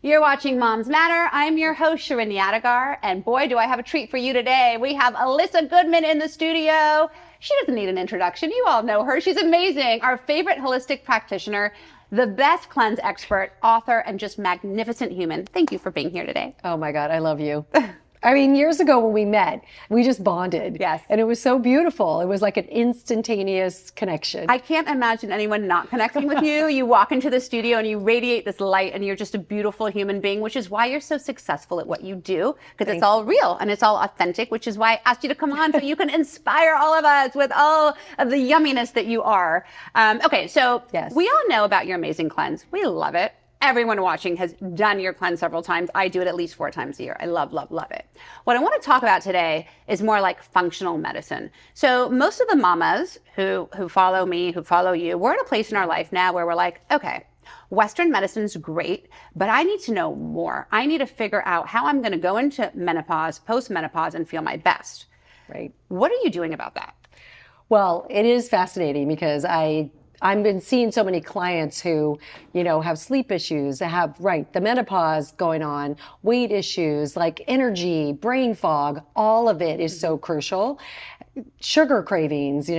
You're watching Moms Matter. I'm your host, Shirin Yadegar, and boy, do I have a treat for you today. We have Elissa Goodman in the studio. She doesn't need an introduction. You all know her. She's amazing. Our favorite holistic practitioner, the best cleanse expert, author, and just magnificent human. Thank you for being here today. Oh my God, I love you. I mean, years ago when we met, we just bonded. Yes. And it was so beautiful. It was like an instantaneous connection. I can't imagine anyone not connecting with you. You walk into the studio and you radiate this light and you're just a beautiful human being, which is why you're so successful at what you do, because it's all real and it's all authentic, which is why I asked you to come on so you can inspire all of us with all of the yumminess that you are. Okay, so Yes. We all know about your amazing cleanse. We love it. Everyone watching has done your cleanse several times. I do it at least 4 times a year. I love, love, love it. What I want to talk about today is more like functional medicine. So most of the mamas who follow me, who follow you, we're at a place in our life now where we're like, okay, Western medicine's great, but I need to know more. I need to figure out how I'm going to go into menopause, post-menopause, and feel my best. Right. What are you doing about that? Well, it is fascinating because I've been seeing so many clients who, have sleep issues, have, the menopause going on, weight issues, like energy, brain fog, all of it is so crucial. Sugar cravings,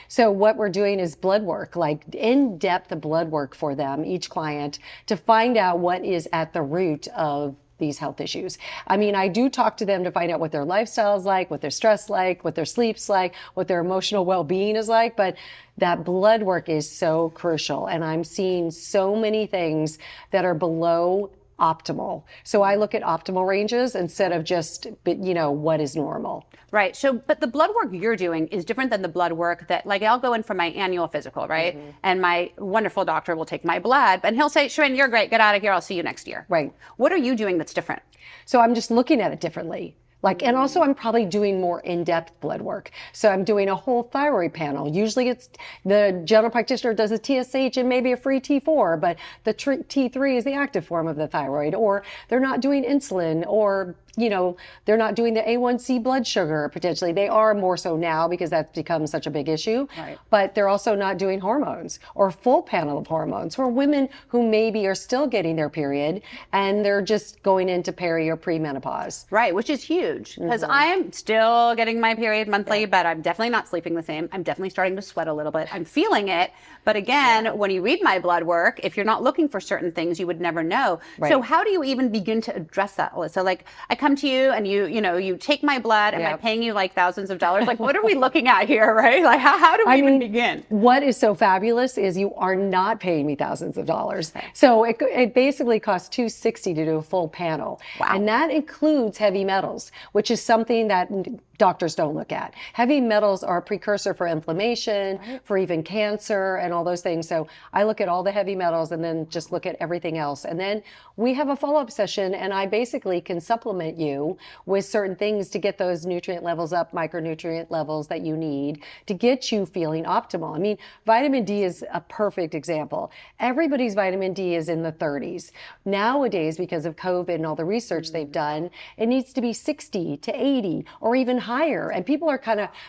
So what we're doing is blood work, like in-depth blood work for them, each client, to find out what is at the root of these health issues. I mean, I do talk to them to find out what their lifestyle is like, what their stress like, what their sleep's like, what their emotional well-being is like, but that blood work is so crucial. And I'm seeing so many things that are below optimal. So I look at optimal ranges instead of just, what is normal. Right. So, but the blood work you're doing is different than the blood work that, like, I'll go in for my annual physical, right? Mm-hmm. And my wonderful doctor will take my blood and he'll say, Shirin, you're great. Get out of here. I'll see you next year. Right. What are you doing that's different? So I'm just looking at it differently. And also I'm probably doing more in-depth blood work. So I'm doing a whole thyroid panel. Usually it's the general practitioner does a TSH and maybe a free T4, but the T3 is the active form of the thyroid, or they're not doing insulin, or they're not doing the A1C blood sugar potentially. They are more so now because that's become such a big issue. Right. But they're also not doing hormones or full panel of hormones for women who maybe are still getting their period and they're just going into peri or premenopause. Right, which is huge because I am still getting my period monthly, but I'm definitely not sleeping the same. I'm definitely starting to sweat a little bit. I'm feeling it. But again, when you read my blood work, if you're not looking for certain things, you would never know. Right. So how do you even begin to address that, Elissa? Like, I come to you and you take my blood. Am I paying you like thousands of dollars? Like, what are we looking at here, right? Like, how do we even begin? What is so fabulous is you are not paying me thousands of dollars. So it basically costs $260 to do a full panel. Wow. And that includes heavy metals, which is something that doctors don't look at. Heavy metals are a precursor for inflammation, for even cancer and all those things. So I look at all the heavy metals and then just look at everything else. And then we have a follow-up session and I basically can supplement you with certain things to get those nutrient levels up, micronutrient levels that you need to get you feeling optimal. I mean, vitamin D is a perfect example. Everybody's vitamin D is in the 30s. Nowadays, because of COVID and all the research they've done, it needs to be 60 to 80 or even higher. And people are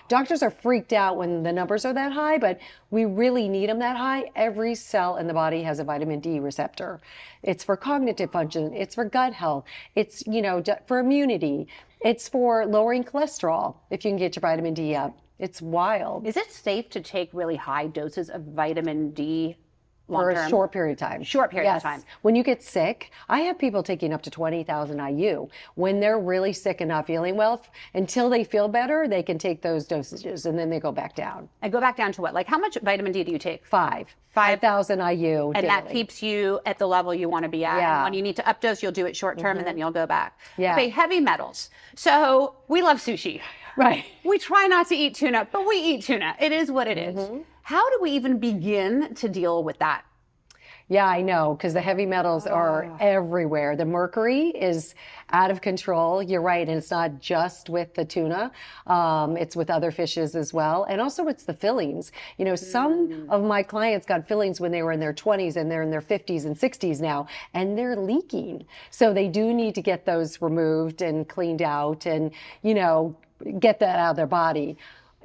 doctors are freaked out when the numbers are that high, but we really need them that high. Every cell in the body has a vitamin D receptor. It's for cognitive function. It's for gut health. It's, for immunity. It's for lowering cholesterol if you can get your vitamin D up. It's wild. Is it safe to take really high doses of vitamin D for a short period of time. Short period of time. When you get sick, I have people taking up to 20,000 IU. When they're really sick and not feeling well, until they feel better, they can take those dosages and then they go back down. And go back down to what? Like, how much vitamin D do you take? 5,000 IU and daily. That keeps you at the level you want to be at. Yeah. And when you need to updose, you'll do it short term and then you'll go back. Yeah. Okay, heavy metals. So we love sushi. Right. We try not to eat tuna, but we eat tuna. It is what it is. How do we even begin to deal with that? Yeah, I know, because the heavy metals are everywhere. The mercury is out of control. You're right, and it's not just with the tuna. It's with other fishes as well. And also it's the fillings. Some of my clients got fillings when they were in their 20s and they're in their 50s and 60s now, and they're leaking. So they do need to get those removed and cleaned out and, get that out of their body.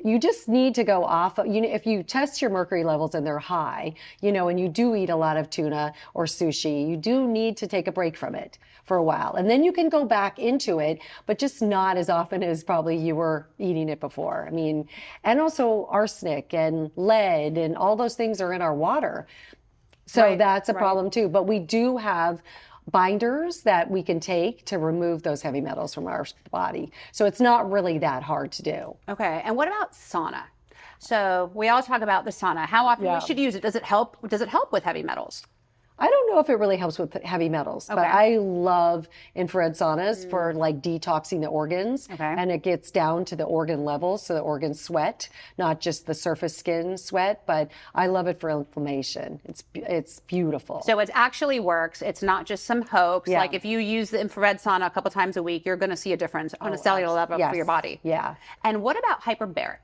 you just need to go off. If you test your mercury levels and they're high, and you do eat a lot of tuna or sushi, you do need to take a break from it for a while. And then you can go back into it, but just not as often as probably you were eating it before. I mean, and also arsenic and lead and all those things are in our water. So that's a problem too. But we do have binders that we can take to remove those heavy metals from our body. So it's not really that hard to do. Okay. And what about sauna? So we all talk about the sauna. How often we should use it? Does it help? Does it help with heavy metals? I don't know if it really helps with heavy metals, but I love infrared saunas for like detoxing the organs. And it gets down to the organ level, so the organs sweat, not just the surface skin sweat, but I love it for inflammation. It's beautiful. So it actually works. It's not just some hoax. Like if you use the infrared sauna a couple times a week, you're going to see a difference on a cellular level for your body. Yeah. And what about hyperbaric?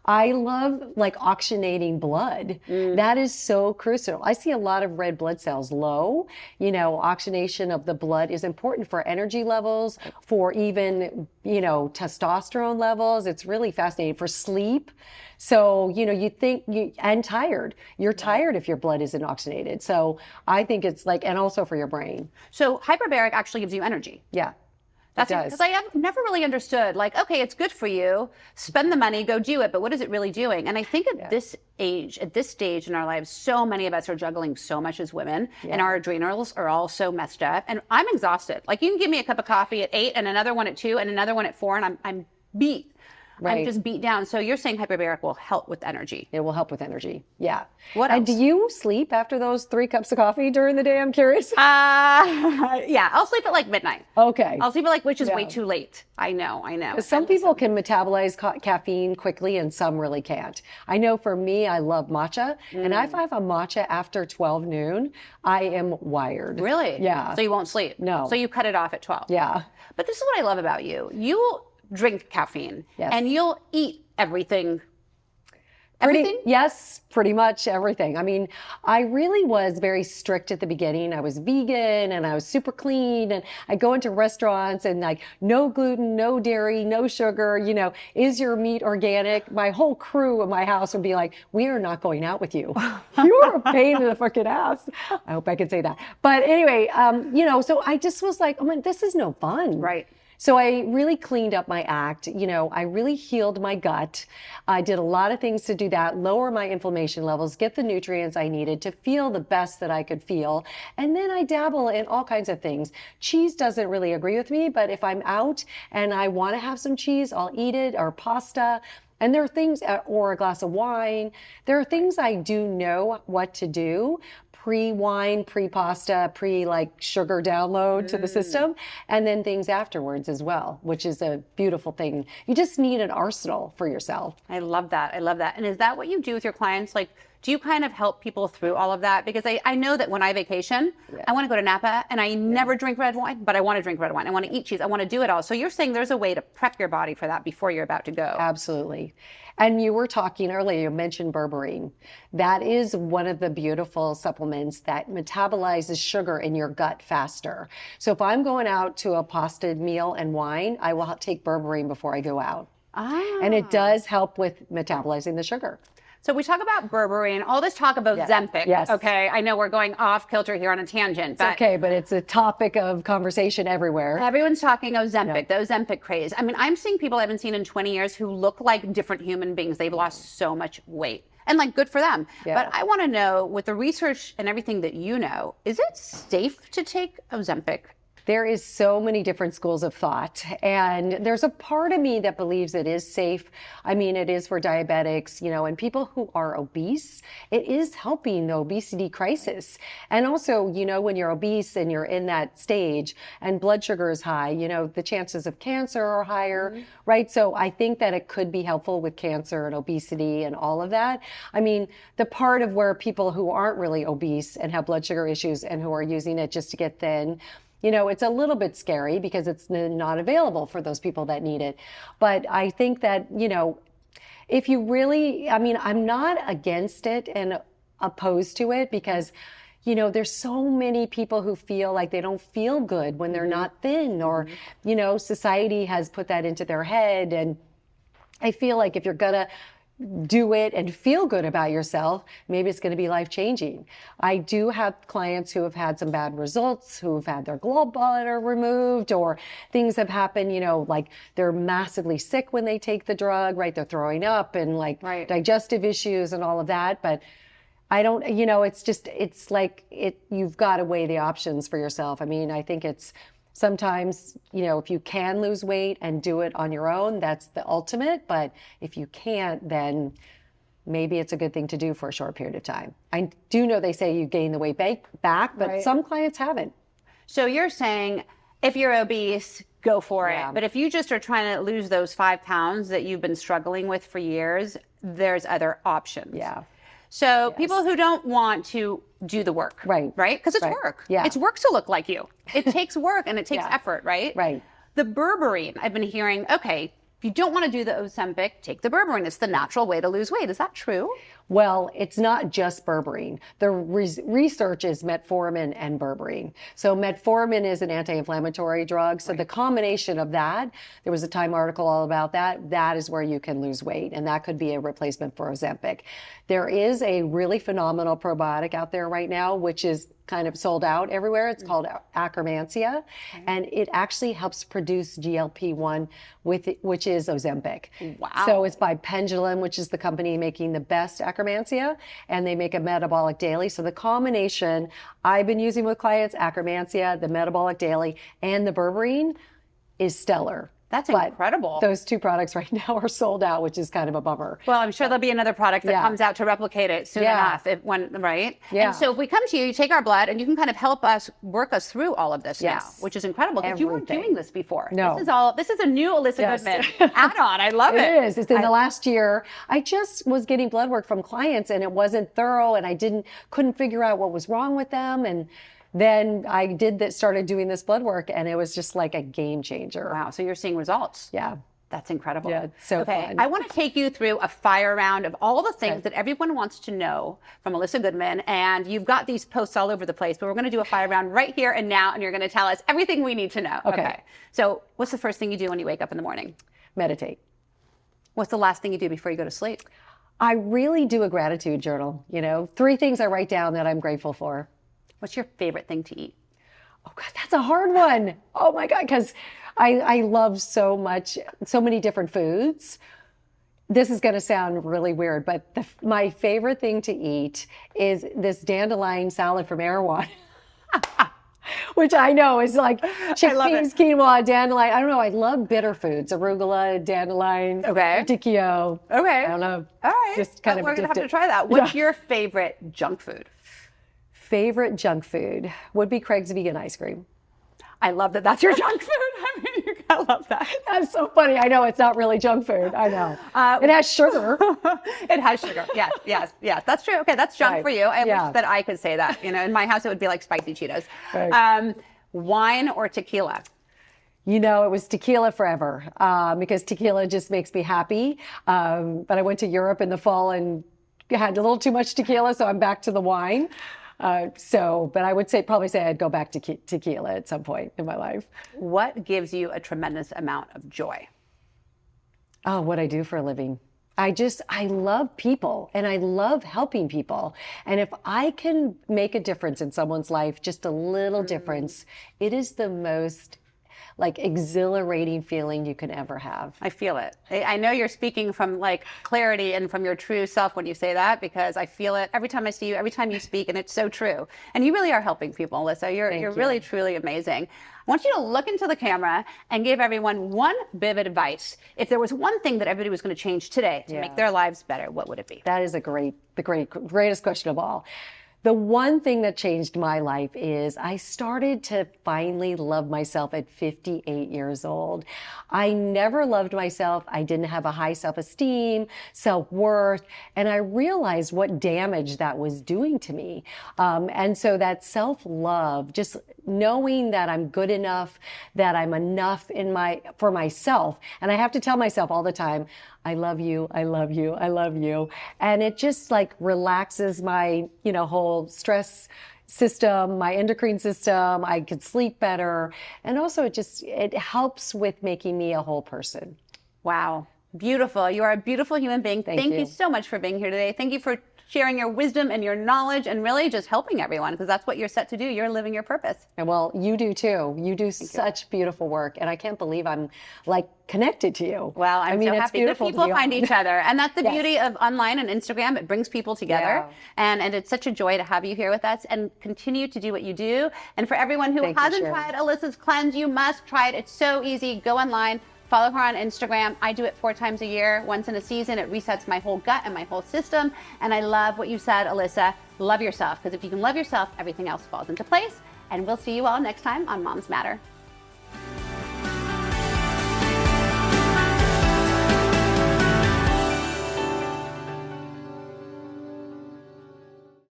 I love like oxygenating blood. That is so crucial. I see a lot of red blood cells low. Oxygenation of the blood is important for energy levels, for even, testosterone levels. It's really fascinating for sleep. So, you think and tired. You're tired if your blood isn't oxygenated. So I think it's like, and also for your brain. So hyperbaric actually gives you energy. Yeah. That's because I have never really understood, like, okay, it's good for you, spend the money, go do it, but what is it really doing? And I think at this age, at this stage in our lives, so many of us are juggling so much as women, and our adrenals are all so messed up, and I'm exhausted. Like, you can give me a cup of coffee at 8 and another one at 2 and another one at 4, and I'm beat. I'm just beat down. So you're saying hyperbaric will help with energy. It will help with energy. Yeah. What else? And do you sleep after those 3 cups of coffee during the day? I'm curious. Yeah, I'll sleep at like midnight. Okay. I'll sleep at which is way too late. I know. Some people can metabolize caffeine quickly and some really can't. I know for me, I love matcha. And if I have a matcha after 12 noon, I am wired. Really? Yeah. So you won't sleep? No. So you cut it off at 12? Yeah. But this is what I love about you. You drink caffeine and you'll eat everything. Yes, pretty much everything. I mean, I really was very strict at the beginning. I was vegan and I was super clean, and I go into restaurants and like no gluten, no dairy, no sugar, is your meat organic? My whole crew in my house would be like, we are not going out with you. You are a pain in the fucking ass. I hope I can say that. But anyway, so I just was like, this is no fun. Right. So I really cleaned up my act. I really healed my gut. I did a lot of things to do that, lower my inflammation levels, get the nutrients I needed to feel the best that I could feel. And then I dabble in all kinds of things. Cheese doesn't really agree with me, but if I'm out and I want to have some cheese, I'll eat it, or pasta. And there are things, or a glass of wine. There are things I do know what to do. Pre-wine, pre-pasta, sugar download to the system, and then things afterwards as well, which is a beautiful thing. You just need an arsenal for yourself. I love that. And is that what you do with your clients? Like, do you kind of help people through all of that? Because I know that when I vacation, I want to go to Napa and I never drink red wine, but I want to drink red wine. I want to eat cheese. I want to do it all. So you're saying there's a way to prep your body for that before you're about to go. Absolutely. And you were talking earlier, you mentioned berberine. That is one of the beautiful supplements that metabolizes sugar in your gut faster. So if I'm going out to a pasta meal and wine, I will take berberine before I go out. And it does help with metabolizing the sugar. So we talk about berberine, all this talk of Ozempic. Yes. Okay, I know we're going off kilter here on a tangent. But it's okay, but it's a topic of conversation everywhere. Everyone's talking Ozempic, the Ozempic craze. I mean, I'm seeing people I haven't seen in 20 years who look like different human beings. They've lost so much weight. And good for them. But I want to know, with the research and everything that you know, is it safe to take Ozempic? There is so many different schools of thought, and there's a part of me that believes it is safe. I mean, it is for diabetics, and people who are obese. It is helping the obesity crisis. And also, when you're obese and you're in that stage and blood sugar is high, the chances of cancer are higher, right? So I think that it could be helpful with cancer and obesity and all of that. I mean, the part of where people who aren't really obese and have blood sugar issues and who are using it just to get thin, it's a little bit scary because it's not available for those people that need it. But I think that, if you really, I'm not against it and opposed to it because, there's so many people who feel like they don't feel good when they're not thin, or, society has put that into their head. And I feel like if you're gonna do it and feel good about yourself, maybe it's going to be life-changing. I do have clients who have had some bad results, who've had their gallbladder removed, or things have happened, you know, like they're massively sick when they take the drug, right? They're throwing up and like digestive issues and all of that. But I don't, you know, it's like you've got to weigh the options for yourself. I mean, I think it's sometimes, you know, if you can lose weight and do it on your own, that's the ultimate. But if you can't, then maybe it's a good thing to do for a short period of time. I do know they say you gain the weight back, but some clients haven't. So you're saying if you're obese, go for it. But if you just are trying to lose those 5 pounds that you've been struggling with for years, there's other options. Yeah. So people who don't want to do the work, right? Because it's work. Yeah. It's work to look like you. It takes work and it takes effort, right? Right. The berberine, I've been hearing, okay, if you don't want to do the Ozempic, take the berberine. It's the natural way to lose weight. Is that true? Well, it's not just berberine. The research is metformin and berberine. So metformin is an anti-inflammatory drug. So the combination of that, there was a Time article all about that. That is where you can lose weight, and that could be a replacement for Ozempic. There is a really phenomenal probiotic out there right now, which is kind of sold out everywhere. It's called Akkermansia, and it actually helps produce GLP-1 which is Ozempic. Wow. So it's by Pendulum, which is the company making the best Akkermansia, and they make a metabolic daily. So the combination I've been using with clients, Akkermansia, the metabolic daily, and the berberine is stellar. That's incredible. Those two products right now are sold out, which is kind of a bummer. Well, I'm sure there'll be another product that comes out to replicate it soon enough. Right? Yeah. And so if we come to you, you take our blood, and you can kind of help us work us through all of this now, which is incredible because you weren't doing this before. No. This is a new Elissa Goodman add-on. I love it. It is. It's in the last year. I just was getting blood work from clients, and it wasn't thorough, and I couldn't figure out what was wrong with them. And then I started doing this blood work, and it was just like a game changer. Wow. So you're seeing results. Yeah. That's incredible. Yeah, it's so fun. I want to take you through a fire round of all the things that everyone wants to know from Elissa Goodman. And you've got these posts all over the place, but we're going to do a fire round right here and now, and you're going to tell us everything we need to know. Okay. So what's the first thing you do when you wake up in the morning? Meditate. What's the last thing you do before you go to sleep? I really do a gratitude journal. 3 things I write down that I'm grateful for. What's your favorite thing to eat? Oh God, that's a hard one. Oh my God, because I love so many different foods. This is going to sound really weird, but my favorite thing to eat is this dandelion salad from Erewhon, which I know is like chickpeas, quinoa, dandelion. I don't know. I love bitter foods: arugula, dandelion, radicchio. Okay. I don't know. All right. Just kind of we're going to have to try that. What's your favorite junk food? Favorite junk food would be Craig's vegan ice cream. I love that that's your junk food. I mean, you gotta love that. That's so funny. I know it's not really junk food. I know. It has sugar. It has sugar. Yes. That's true. Okay, that's junk for you. I wish that I could say that. In my house, it would be like spicy Cheetos. Right. Wine or tequila? It was tequila forever because tequila just makes me happy. But I went to Europe in the fall and had a little too much tequila, so I'm back to the wine. But I would probably say I'd go back to tequila at some point in my life. What gives you a tremendous amount of joy? Oh, what I do for a living. I love people and I love helping people. And if I can make a difference in someone's life, just a little difference, it is the most exhilarating feeling you can ever have. I feel it. I know you're speaking from clarity and from your true self when you say that, because I feel it every time I see you, every time you speak, and it's so true. And you really are helping people, Elissa. You're really, truly amazing. I want you to look into the camera and give everyone one bit of advice. If there was one thing that everybody was going to change today to make their lives better, what would it be? That is the greatest question of all. The one thing that changed my life is I started to finally love myself at 58 years old. I never loved myself. I didn't have a high self-esteem, self-worth, and I realized what damage that was doing to me. And so that self-love, just knowing that I'm good enough, that I'm enough for myself. And I have to tell myself all the time, I love you, I love you, I love you. And it just relaxes my, whole stress system, my endocrine system. I could sleep better. And also it helps with making me a whole person. Wow. Beautiful. You are a beautiful human being. Thank you. you so much for being here today. Thank you for sharing your wisdom and your knowledge and really just helping everyone, because that's what you're set to do. You're living your purpose. And well, you do too. You do such beautiful work. And I can't believe I'm like connected to you. Well, I'm so happy that people find each other. And that's the beauty of online and Instagram. It brings people together. And it's such a joy to have you here with us and continue to do what you do. And for everyone who hasn't tried Elissa's cleanse, you must try it. It's so easy. Go online. Follow her on Instagram. I do it 4 times a year, once in a season. It resets my whole gut and my whole system. And I love what you said, Elissa. Love yourself, because if you can love yourself, everything else falls into place. And we'll see you all next time on Moms Matter.